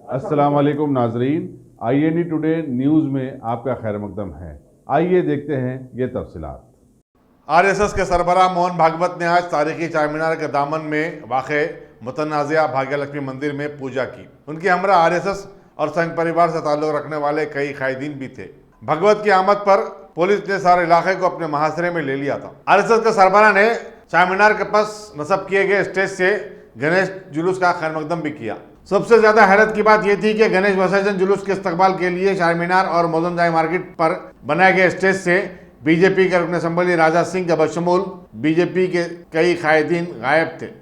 अस्सलाम वालेकुम नाजरीन, INE टुडे न्यूज़ में आपका खैर मकदम है। आइए देखते हैं ये तफसीलात। आरएसएस के सरबराह मोहन भागवत ने आज तारीखी चारमीनार के दामन में वाक़े मुतनाज़िया भाग्यलक्ष्मी मंदिर में पूजा की। उनकी हमरा आरएसएस और संघ परिवार से ताल्लुक़ रखने वाले कई कायदीन भी थे। भगवत की आमद पर पुलिस ने सारे इलाके को अपने मुहासरे में ले लिया था। आरएसएस के सरबराह ने चारमीनार के पास नस्ब किए गए स्टेज से गणेश जुलूस का खैर मकदम भी किया। सबसे ज्यादा हैरत की बात यह थी कि गणेश विसर्जन जुलूस के इस्तकबाल के लिए चारमीनार और मौजनजाई मार्केट पर बनाए गए स्टेज से बीजेपी के रुकन असम्बली राजा सिंह के बशमूल बीजेपी के कई कायदीन गायब थे।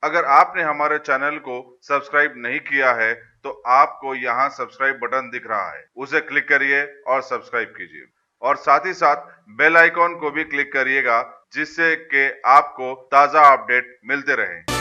अगर आपने हमारे चैनल को सब्सक्राइब नहीं किया है तो आपको यहाँ सब्सक्राइब बटन दिख रहा है, उसे क्लिक करिए और सब्सक्राइब कीजिए और साथ ही साथ बेल आइकॉन को भी क्लिक करिएगा जिससे कि आपको ताज़ा अपडेट मिलते रहें।